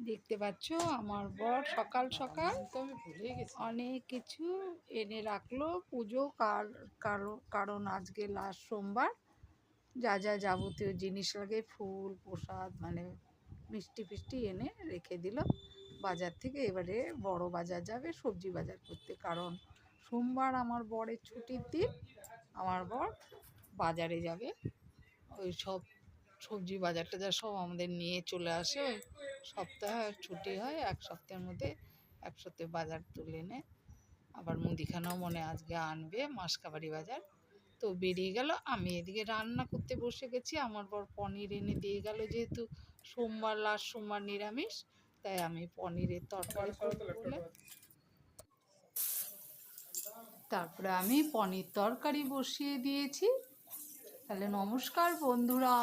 দেখতে পাচ্ছ আমার বর সকাল সকাল অনেক কিছু এনে রাখলো পুজো কারণ আজকে লাস্ট সোমবার। যা যা যাবতীয় জিনিস লাগে ফুল প্রসাদ মানে মিষ্টি ফিষ্টি এনে রেখে দিল বাজার থেকে। এবারে বড় বাজার যাবে সবজি বাজার করতে, কারণ সোমবার আমার বরের ছুটির দিন। আমার বর বাজারে যাবে, ওই সব সবজি বাজার টাজার সব আমাদের নিয়ে চলে আসে। ওই সপ্তাহে ছুটি হয়, এক সপ্তাহের মধ্যে এক সপ্তাহে বাজার তুলে নেয়। আবার মুদিখানাও মনে আজকে আনবে, মাসকাবাড়ি বাজার। তো বেরিয়ে গেল, আমি এদিকে রান্না করতে বসে গেছি। আমার বর পনির এনে দিয়ে গেল, যেহেতু সোমবার লাস্ট সোমবার নিরামিষ, তাই আমি পনিরের তরকারি বলে তারপরে আমি পনির তরকারি বসিয়ে দিয়েছি। তাহলে নমস্কার বন্ধুরা,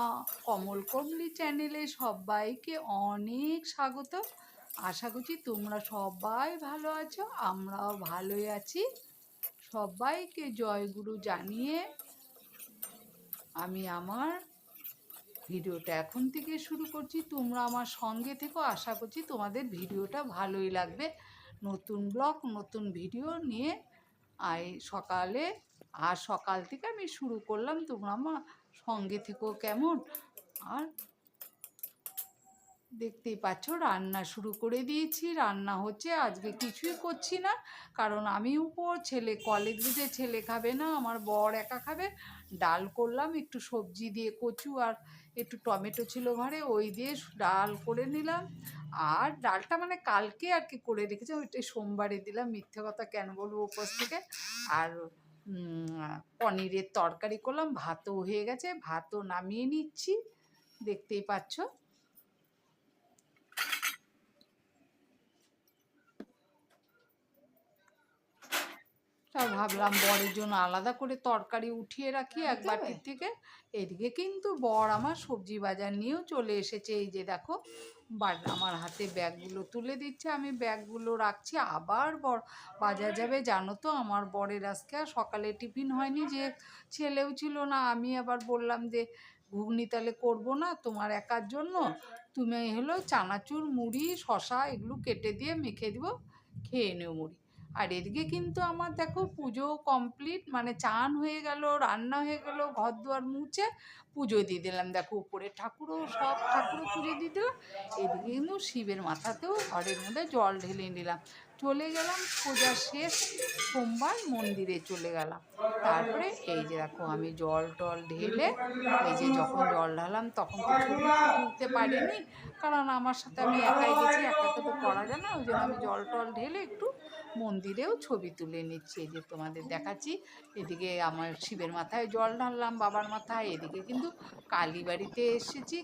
কমল কমলি চ্যানেলে সবাইকে অনেক স্বাগত। আশা করছি তোমরা সবাই ভালো আছো, আমরাও ভালোই আছি। সবাইকে জয়গুরু জানিয়ে আমি আমার ভিডিওটা এখন থেকে শুরু করছি। তোমরা আমার সঙ্গে থেকো, আশা করছি তোমাদের ভিডিওটা ভালোই লাগবে। নতুন ব্লগ নতুন ভিডিও নিয়ে সকাল থেকে আমি শুরু করলাম, তোমরা আমার সঙ্গে থেকো কেমন। আর দেখতেই পাচ্ছ রান্না শুরু করে দিয়েছি, রান্না হচ্ছে। আজকে কিছুই করছি না, কারণ আমি উপর, ছেলে কলেজ গেছে, ছেলে খাবে না, আমার বর একা খাবে। ডাল করলাম একটু সবজি দিয়ে, কচু আর একটু টমেটো ছিল ঘরে, ওই দিয়ে ডাল করে নিলাম। আর ডালটা মানে কালকে আর কি করে রেখেছি, ওইটাই সোমবারে দিলাম, মিথ্যে কথা কেন বলবো উপোস থেকে। আর পনিরের তরকারি করলাম, ভাতও হয়ে গেছে, ভাতও নামিয়ে নিচ্ছি, দেখতেই পাচ্ছ। তা ভাবলাম বরের জন্য আলাদা করে তরকারি উঠিয়ে রাখি এক বাটির থেকে। এদিকে কিন্তু বর আমার সবজি বাজার নিয়েও চলে এসেছে। এই যে দেখো, আমার হাতে ব্যাগগুলো তুলে দিচ্ছে, আমি ব্যাগগুলো রাখছি। আবার বর বাজার যাবে। জানো তো আমার বরের আজকে সকালে টিফিন হয়নি, যে ছেলেও ছিল না। আমি আবার বললাম যে ঘুগনি তাহলে করবো না তোমার একার জন্য, তুমি হলো চানাচুর মুড়ি শশা এগুলো কেটে দিয়ে মেখে দিব, খেয়ে নেও মুড়ি। আর এদিকে কিন্তু আমার দেখো পুজো কমপ্লিট, মানে চান হয়ে গেল, রান্না হয়ে গেল, ঘর দুয়ার মুছে পুজো দিয়ে দিলাম। দেখো উপরে ঠাকুরও, সব ঠাকুরও পুজো দিয়ে দিলাম। এদিকে কিন্তু শিবের মাথাতেও ঘরের মধ্যে জল ঢেলে নিলাম। চলে গেলাম সোজা শেষ সোমবার মন্দিরে চলে গেলাম। তারপরে এই যে দেখো আমি জল টল ঢেলে, এই যে যখন জল ঢালাম তখন তো ছবি তুলতে পারিনি, কারণ আমার সাথে আমি একাই গেছি, একাকে তো করা যায় না। ওই জন্য আমি জল টল ঢেলে একটু মন্দিরেও ছবি তুলে নিচ্ছি, এই যে তোমাদের দেখাচ্ছি। এদিকে আমার শিবের মাথায় জল ঢাললাম, বাবার মাথায়। এদিকে কিন্তু কালীবাড়িতে এসেছি,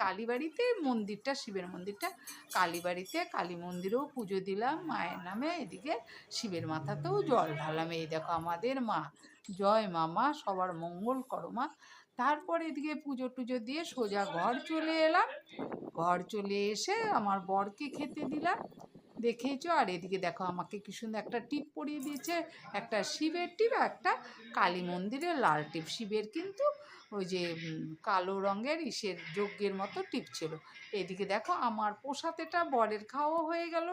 কালীবাড়িতে মন্দিরটা, শিবের মন্দিরটা কালীবাড়িতে, কালী মন্দিরেও পুজো দিলাম মায়ের নামে। এদিকে শিবের মাথাতেও জল ঢাললাম। এই দেখো আমাদের মা, জয় মা, সবার মঙ্গল করো মা। তারপর এদিকে পুজো টুজো দিয়ে সোজা ঘর চলে এলাম। ঘর চলে এসে আমার বরকে খেতে দিলাম, দেখেইছো। আর এদিকে দেখো আমাকে কি সুন্দর একটা টিপ পরিয়ে দিয়েছে, একটা শিবের টিপ, একটা কালী মন্দিরের লাল টিপ। শিবের কিন্তু ওই যে কালো রঙের ইসের যজ্ঞের মতো টিপ ছিল। এদিকে দেখো আমার প্রসাদ, এটা বরের খাওয়া হয়ে গেল,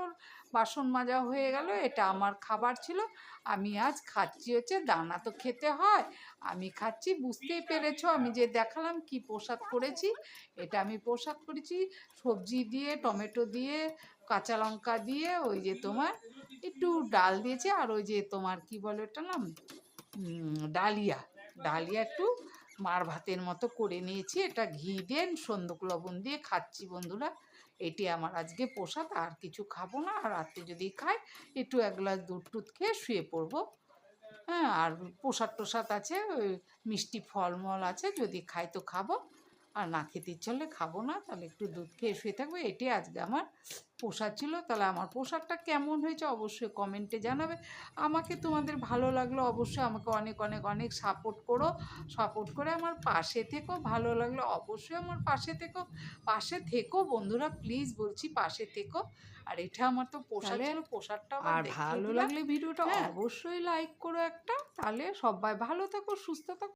বাসন মাজা হয়ে গেল, এটা আমার খাবার ছিল। আমি আজ খাচ্ছি হচ্ছে, দানা তো খেতে হয়, আমি খাচ্ছি। বুঝতেই পেরেছো আমি যে দেখালাম কি প্রসাদ করেছি। এটা আমি প্রসাদ করেছি সবজি দিয়ে, টমেটো দিয়ে, কাঁচা লঙ্কা দিয়ে, ওই যে তোমার একটু ডাল দিয়েছে, আর ওই যে তোমার কি বলে ওটা নাম, ডালিয়া, ডালিয়া একটু মার ভাতের মতো করে নিয়েছি। এটা ঘি দিয়ে সন্দক লবণ দিয়ে খাচ্ছি বন্ধুরা। এটি আমার আজকে প্রসাদ, আর কিছু খাবো না। আর রাত্রে যদি খাই একটু এক গ্লাস দুধ টুধ খেয়ে শুয়ে পড়বো। হ্যাঁ, আর প্রসাদ টোসাদ আছে, ওই মিষ্টি ফলমল আছে, যদি খাই তো খাবো, আর না খেতে ইচ্ছে হলে খাবো না, তাহলে একটু দুধ খেয়ে শুয়ে থাকবো। এটি আজকে আমার প্রসাদ ছিল। তাহলে আমার প্রসাদটা কেমন হয়েছে অবশ্যই কমেন্টে জানাবে। আমাকে তোমাদের ভালো লাগলো অবশ্যই আমাকে অনেক অনেক অনেক সাপোর্ট করো, সাপোর্ট করে আমার পাশে থেকো। ভালো লাগলো অবশ্যই আমার পাশে থেকো বন্ধুরা, প্লিজ বলছি পাশে থেকো। আর এটা আমার তো প্রসাদ ছিল, প্রসাদটা আর ভালো লাগলে ভিডিওটা অবশ্যই লাইক করো একটা। তাহলে সবাই ভালো থাকো, সুস্থ থাকো।